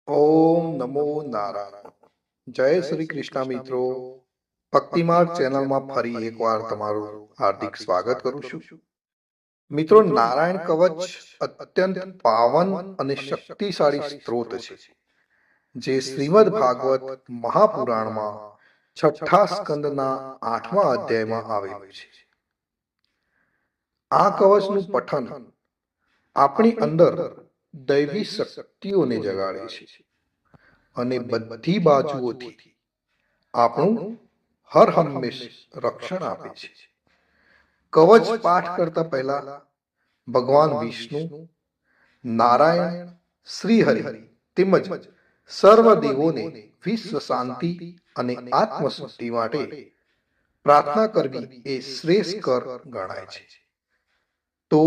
ઓમ નમો નારાયણ. જય શ્રી કૃષ્ણ મિત્રો. ભક્તિમાર્ગ ચેનલમાં ફરી એકવાર તમારું હાર્દિક સ્વાગત કરું છું. મિત્રો, નારાયણ કવચ અત્યંત પાવન અને શક્તિશાળી સ્ત્રોત છે, જે શ્રીમદ ભાગવત મહાપુરાણમાં છઠ્ઠા સ્કંદના 8મા અધ્યાયમાં આવેલું છે. આ કવચનું પઠન આપણી અંદર દૈવી શક્તિઓને જગાડે છે અને બધી બાજુઓથી આપણું હર હંમેશ રક્ષણ આપે છે. કવચ પાઠ કરતા પહેલા ભગવાન વિષ્ણુ, નારાયણ, શ્રી હરિ તેમજ સર્વ દેવોને વિશ્વ શાંતિ અને આત્મશુદ્ધિ માટે પ્રાર્થના કરવી એ શ્રેષ્ઠ કર ગણાય છે. તો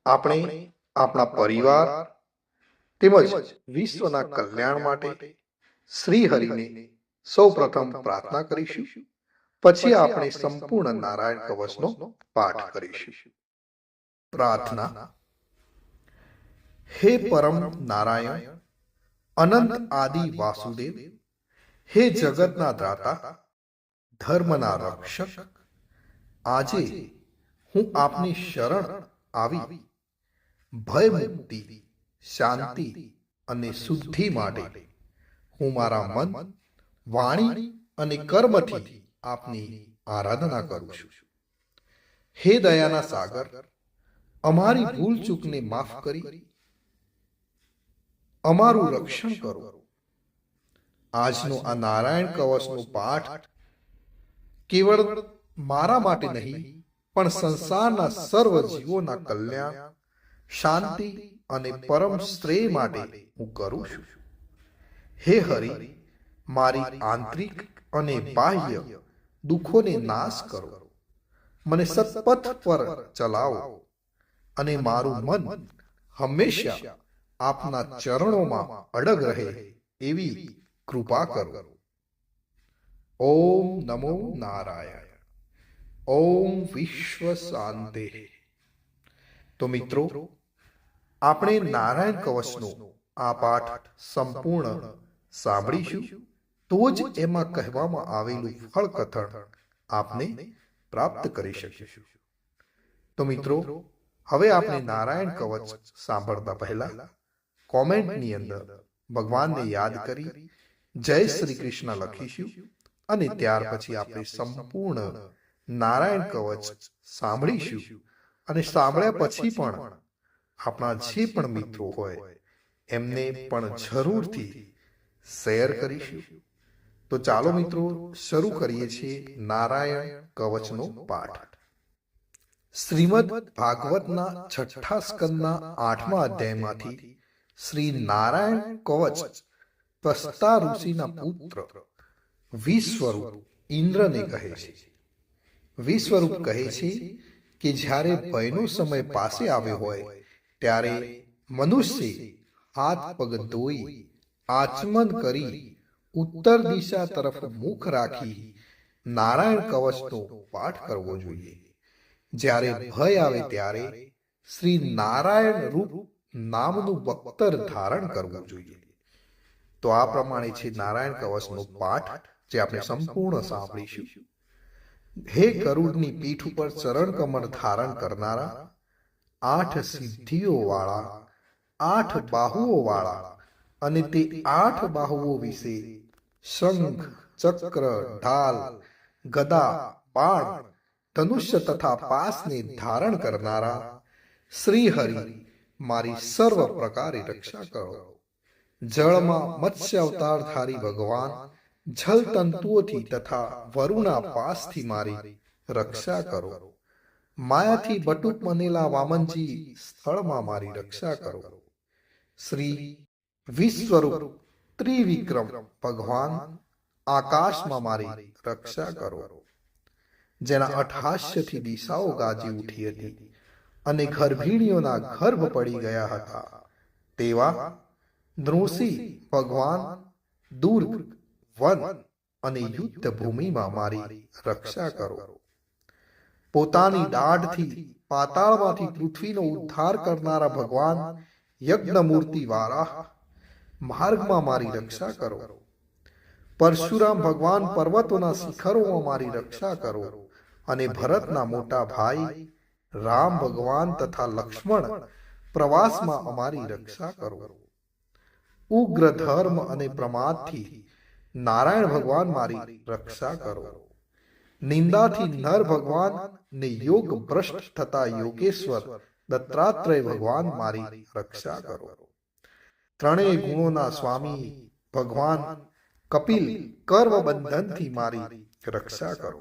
આપણે આપણા પરિવાર તેમજ વિશ્વના કલ્યાણ માટે શ્રી હરિને સૌ પ્રથમ પ્રાર્થના કરીશું. પછી આપણે સંપૂર્ણ નારાયણ કવચનો પાઠ કરીશું. પ્રાર્થના. હે પરમ નારાયણ, અનંત આદિ વાસુદેવ, હે જગતના દાતા, ધર્મના રક્ષક, આજે હું આપની શરણ આવી ભય મુક્તિ, શાંતિ અને શુદ્ધિ માટે હું મારા મન, વાણી અને કર્મથી આપની આરાધના કરું છું. હે દયાના સાગર, અમારી ભૂલ ચૂકને માફ કરી અમારું રક્ષણ કરો. આજનો આ નારાયણ કવચનો પાઠ કેવળ મારા માટે નહીં, પણ સંસારના સર્વ જીવોના કલ્યાણ, શાંતિ અને પરમ શ્રેય માટે હું કરું છું. હે હરિ, મારી આંતરિક અને બાહ્ય દુઃખોને નાશ કરો, મને સત્પથ પર ચલાવો અને મારું મન હંમેશા આપના ચરણોમાં અડગ રહે એવી કૃપા કરો. ઓમ નમો નારાયણ. ઓમ વિશ્વ શાંતિ. તો મિત્રો, આપણે નારાયણ કવચનો આ પાઠ સંપૂર્ણ સાંભળીશું, તો જ એમાં કહેવામાં આવેલું ફળ કથન આપને પ્રાપ્ત કરી શકીશું. તો મિત્રો, હવે આપણે નારાયણ કવચ સાંભળતા પહેલા કોમેન્ટની અંદર ભગવાનને યાદ કરી જય શ્રી કૃષ્ણ લખીશું અને ત્યાર પછી આપણે સંપૂર્ણ નારાયણ કવચ સાંભળીશું. અને સાંભળ્યા પછી પણ આપણા જે પણ મિત્રો હોય એમને પણ જરૂરથી શેર કરીશું. તો ચાલો મિત્રો, શરૂ કરીએ છીએ નારાયણ કવચનો પાઠ. શ્રીમદ ભાગવતના છઠ્ઠા સ્કંદના 8મા અધ્યાયમાંથી શ્રી નારાયણ કવચ ત્વષ્ટા ઋષિના પુત્ર વિશ્વરૂપ ઇન્દ્રને કહે છે. વિશ્વરૂપ કહે છે કે જ્યારે ભયનો સમય પાસે આવ્યો હોય ત્યારે મનુષ્ય હાથ પગ ધોઈ આચમન કરી ઉત્તર દિશા તરફ મુખ રાખી નારાયણ કવચનો પાઠ કરવો જોઈએ. જ્યારે ભય આવે ત્યારે શ્રી નારાયણ રૂપ નામનું બખ્તર ધારણ કરવું જોઈએ. તો આ પ્રમાણે છે નારાયણ કવચનો પાઠ, જે આપણે સંપૂર્ણ સાંભળીશું. હે ગરુડની પીઠ ઉપર ચરણ કમળ ધારણ કરનારા, 8 સિદ્ધિઓ વાળા, 8 બાહુઓ વાળા અને તે 8 બાહુઓ વિશે શંખ, ચક્ર, ઢાલ, ગદા, બાણ, ધનુષ્ય તથા પાસને ધારણ કરનારા શ્રી હરિ, મારી સર્વ પ્રકારે રક્ષા કરો. જળમાં મત્સ્ય અવતારધારી ભગવાન જલ તંતુઓથી તથા વરુણા પાસથી મારી રક્ષા કરો. માયાથી બટુક બનેલા વામનજી સ્થળમાં મારી રક્ષા કરો. શ્રી વિશ્વરૂપ ત્રિવિક્રમ ભગવાન આકાશમાં મારી રક્ષા કરો. જેના અઠહાસ્યથી દિશાઓ ગાજી ઉઠી હતી અને ગર્ભિણીઓના ગર્ભ પડી ગયા હતા, તેવા નૃસિંહ ભગવાન દુર્ગ, વન અને યુદ્ધ ભૂમિમાં મારી રક્ષા કરો. પોતાની દાઢથી પાતાળમાંથી પૃથ્વીનો ઉદ્ધાર કરનારા ભગવાન યજ્ઞમૂર્તિ વારાહ, માર્ગમાં મારી રક્ષા કરો. પરશુરામ ભગવાન પર્વતોના શિખરોમાં મારી રક્ષા કરો, અને ભરતના મોટા ભાઈ રામ ભગવાન તથા લક્ષ્મણ પ્રવાસમાં અમારી રક્ષા કરો. ઉગ્ર ધર્મ અને પ્રમાદથી નારાયણ ભગવાન મારી રક્ષા કરો. નિંદાથી નર ભગવાન ને યોગ ભ્રષ્ટ થતા યોગેશ્વર દત્તાત્રેય ભગવાન મારી રક્ષા કરો. ત્રણેય ગુણોના સ્વામી ભગવાન કપિલ કર્મ બંધનથી મારી રક્ષા કરો.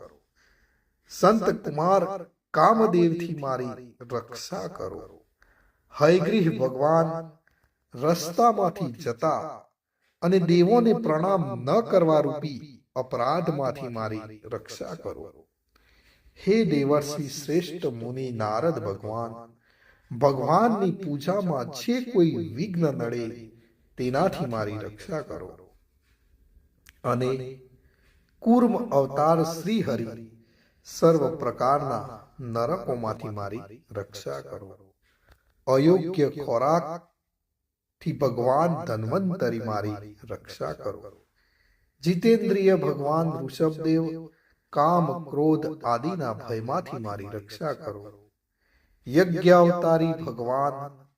સંત કુમાર કામદેવથી મારી રક્ષા કરો. હયગ્રીવ ભગવાન રસ્તામાંથી જતા અને દેવોને પ્રણામ ન કરવા રૂપી અપરાધમાંથી મારી રક્ષા કરો. હે દેવર્ષિ શ્રેષ્ઠ મુનિ નારદ ભગવાન, ભગવાનની પૂજામાં જે કોઈ વિઘ્ન નડે તેનાથી મારી રક્ષા કરો. અને કૂર્મ અવતાર શ્રી હરિ સર્વ પ્રકારના નરકોમાંથી મારી રક્ષા કરો. અયોગ્ય ખોરાક થી ભગવાન ધન્વંતરી મારી રક્ષા કરો. જીતેન્દ્રિય ભગવાન ઋષભદેવ કામ ક્રોધ આદિના ભયમાંથી મારી રક્ષા કરો. યજ્ઞાવતારી ભગવાન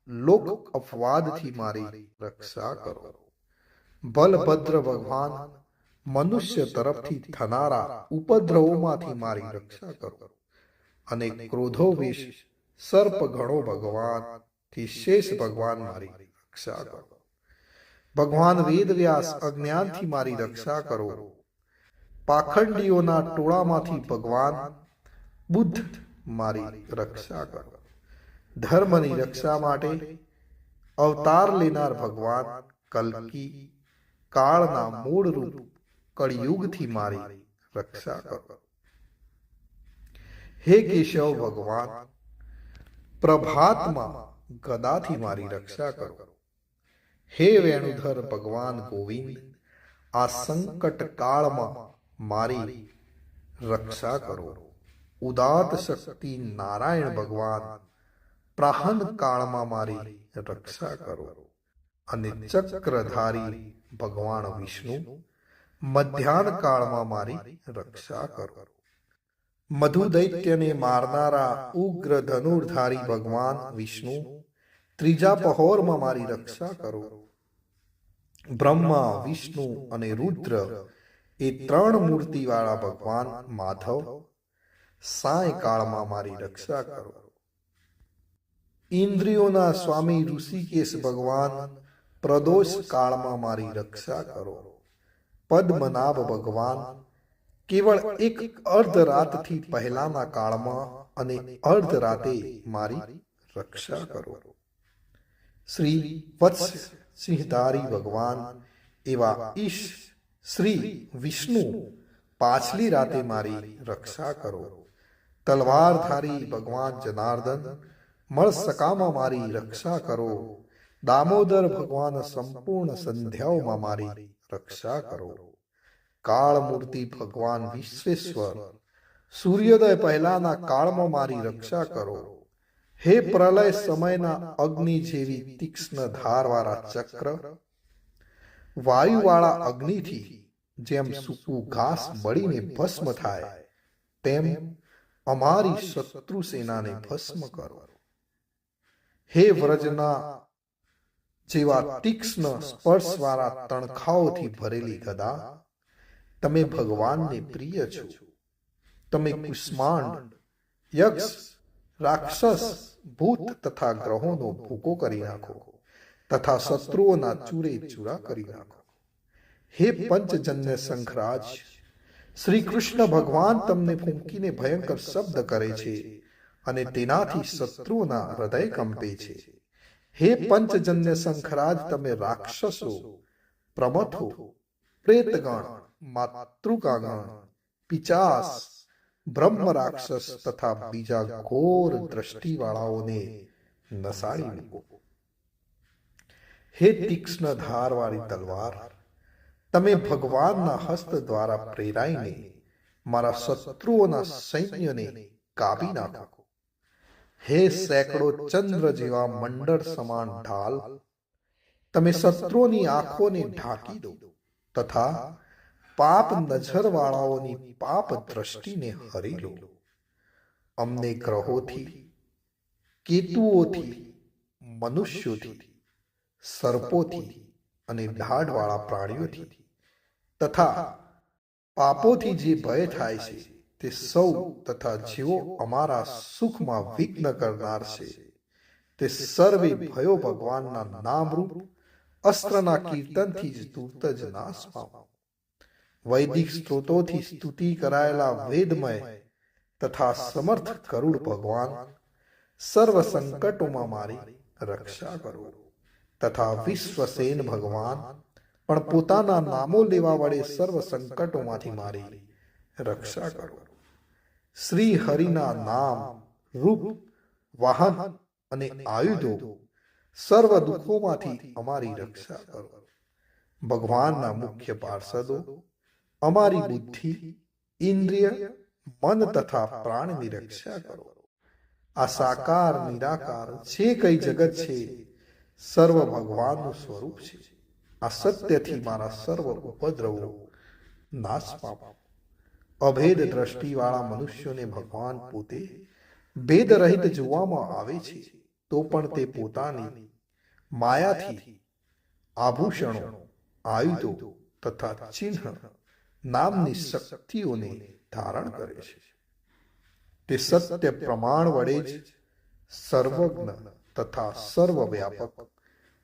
લોક અપવાદથી મારી રક્ષા કરો. બલભદ્ર ભગવાન મનુષ્ય તરફથી થનારા ઉપદ્રવોમાંથી મારી રક્ષા કરો. અને ક્રોધોવેશ સર્પ ગણો ભગવાન થી શેષ ભગવાન મારી રક્ષા કરો. ભગવાન વેદવ્યાસ અજ્ઞાનથી મારી રક્ષા કરો. પાખંડીઓના ટોળામાંથી ભગવાન બુદ્ધ મારી રક્ષા કરો. ધર્મની રક્ષા માટે અવતાર લેનાર ભગવાન કલ્કી કાળના મૂળ રૂપ કળિયુગથી મારી રક્ષા કરો. હે કેશવ ભગવાન પ્રભાતમાં ગદાથી મારી રક્ષા કરો. હે વેણુધર ભગવાન ગોવિંદ આ સંકટ કાળમાં મારી રક્ષા કરો. ઉદાત શક્તિ નારાયણ ભગવાન પ્રાહન કાળમાં મારી રક્ષા કરો. અને ચક્રધારી ભગવાન વિષ્ણુ મધ્યાહન કાળમાં મારી રક્ષા કરો. મધુ દૈત્યને મારનારા ઉગ્ર ધનુર્ધારી ભગવાન વિષ્ણુ ત્રીજા પહોરમાં મારી રક્ષા કરો. બ્રહ્મા વિષ્ણુ અને રુદ્ર એ ત્રણ મૂર્તિવાળા ભગવાન માધવ સાયકાળમાં મારી રક્ષા કરો. ઇન્દ્રિયોના સ્વામી ઋષિકેશ ભગવાન પ્રદોષ કાળમાં મારી રક્ષા કરો. પદ્મનાભ ભગવાન કેવળ એક અર્ધ રાતથી પહેલાના કાળમાં અને અર્ધ રાતે મારી રક્ષા કરો. શ્રી વત્સ સિંહધારી ભગવાન એવા ઈશ શ્રી વિષ્ણુ પાછલી રાતે મારી રક્ષા કરો. તલવારધારી ભગવાન જનાર્દન મળસકામાં મારી રક્ષા કરો. દામોદર ભગવાન સંપૂર્ણ સંધ્યાઓમાં મારી રક્ષા કરો. કાળમૂર્તિ ભગવાન વિશ્વેશ્વર સૂર્યોદય પહેલાના કાળમાં મારી રક્ષા કરો. હે પ્રલય સમયના અગ્નિ જેવી તીક્ષ્ણ ધારવાળા ચક્ર, વાયુવાળા અગ્નિથી જેમ સૂકું ઘાસ બળીને ભસ્મ થાય તેમ અમારી શત્રુ સેનાને ભસ્મ કરો. હે વ્રજના જેવા તીક્ષ્ણ સ્પર્શવાળા તણખાઓથી ભરેલી ગદા, તમે ભગવાનને પ્રિય છો. તમે કુષ્માંડ યક્ષ રાક્ષસ ભૂત તથા ગ્રહોનો ભૂકો કરી નાખો તથા શત્રુઓના ચૂરે ચૂરા કરી નાખો. હે પંચજન્ય શંખરાજ શ્રી કૃષ્ણ ભગવાન તમને ફૂંકીને ભયંકર શબ્દ કરે છે અને તેનાથી શત્રુઓના હૃદય કંપે છે. હે પંચજન્ય શંખરાજ તમે રાક્ષસો, પ્રમથો, પ્રેતગણ, માતૃકાગણ, પિચાસ, બ્રહ્મ રાક્ષસ તથા બીજા ઘોર દ્રષ્ટિવાળાઓને નસાડી મૂકો. હે તીક્ષ્ણ ધારવાળી તલવાર, તમે ભગવાનના હસ્ત દ્વારા પ્રેરાઈને મારા શત્રુઓના સૈન્યને કાપી નાખો. હે સેંકડો ચંદ્ર જેવા મંડળ સમાન ઢાલ, તમે શત્રુઓની આંખોને ઢાંકી દો તથા પાપ નજરવાળાઓની પાપ દ્રષ્ટિને હરી લો. અમને ગ્રહોથી, કેતુઓથી, મનુષ્યોથી, સર્પોથી અને દાઢવાળા પ્રાણીઓથી તથા પાપોથી જે ભય થાય છે તે સૌ તથા જેઓ અમારા સુખમાં વિઘ્ન કરનાર છે તે સર્વે ભયો ભગવાનના નામરૂપ અસ્ત્રના કીર્તનથી જ તુરત જ નાશ પામો. વૈદિક સ્ત્રોતોથી સ્તુતિ કરાયેલા વેદમય તથા સમર્થ કરુણ ભગવાન સર્વ સંકટોમાં મારી રક્ષા કરો. તથા વિશ્વસેન ભગવાન પણ પોતાના નામો લેવા વડે સર્વ સંકટોમાંથી મારી રક્ષા કરો. શ્રી હરિના નામ, રૂપ, વાહન અને આયુધો સર્વ દુઃખોમાંથી અમારી રક્ષા કરો. ભગવાનના મુખ્ય પાર્ષદો અમારી બુદ્ધિ, ઇન્દ્રિય, મન તથા પ્રાણની રક્ષા કરો. આ સાકાર નિરાકાર જે કઈ જગત છે સર્વ ભગવાનનું સ્વરૂપ છે. આ સત્યથી મારા સર્વ ઉપદ્રવો નાશ પામો. અભેદ દ્રષ્ટિવાળા મનુષ્યોને ભગવાન પોતે ભેદ રહિત જોવામાં આવે છે તો પણ તે પોતાની માયાથી આભૂષણો, આયુધો તથા ચિહ્ન નામની શક્તિઓને ધારણ કરે છે. તે સત્ય પ્રમાણ વડે જ સર્વજ્ઞ તથા સર્વવ્યાપક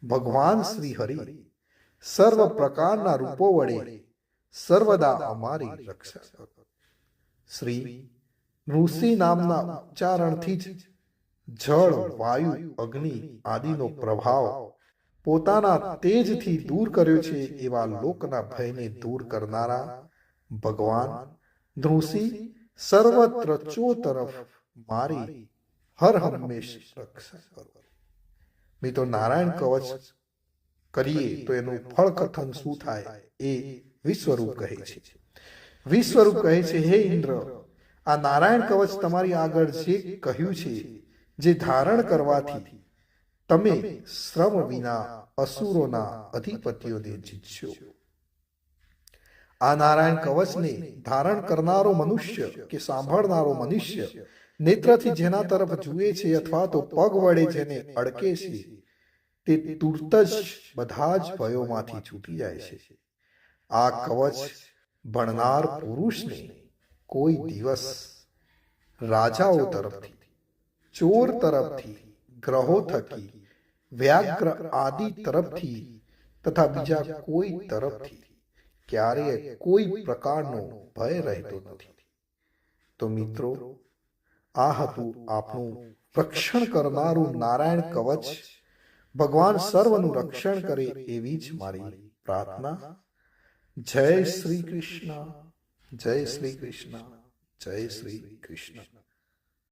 ભગવાન શ્રી હરિ સર્વ પ્રકારના રૂપો વડે સર્વદા અમારી રક્ષા કરો. શ્રી ઋષિ નામના ઉચ્ચારણથી જ જળ, વાયુ, અગ્નિ આદિનો પ્રભાવ પોતાના તેજથી દૂર કર્યો છે એવા લોકના ભયને દૂર કરનારા ભગવાન ઋષિ સર્વત્ર ચોતરફ મારી હર હંમેશ રક્ષા કરો. મિત્રો, નારાયણ કવચ કરીએ તો એનું ફળ કથન શું થાય એ વિશ્વરૂપ કહે છે. વિશ્વરૂપ કહે છે, હે ઇન્દ્ર, આ નારાયણ કવચ તમારી આગળ જે કહ્યું છે, જે ધારણ કરવાથી તમે શ્રમ વિના અસુરોના અધિપતિઓને જીતશો. આ નારાયણ કવચને ધારણ કરનારો મનુષ્ય કે સાંભળનારો મનુષ્ય નેત્રથી જેના તરફ જુએ છે અથવા તો પગ વડે જેને અડકે છે તે તુરત જ બધા જ ભયોમાંથી છૂટી જાય છે. આ કવચ ભણનાર પુરુષને કોઈ દિવસ રાજાઓ તરફથી, ચોર તરફથી, ગ્રહો થકી, વ્યાઘ્ર આદિ તરફથી તથા બીજા કોઈ તરફથી ક્યારેય કોઈ પ્રકારનો ભય રહેતો નથી. તો મિત્રો, આ હતું આપણું રક્ષણ કરનારું નારાયણ કવચ. ભગવાન સર્વનું રક્ષણ કરે એવી જ મારી પ્રાર્થના. જય શ્રી કૃષ્ણ, જય શ્રી કૃષ્ણ, જય શ્રી કૃષ્ણ.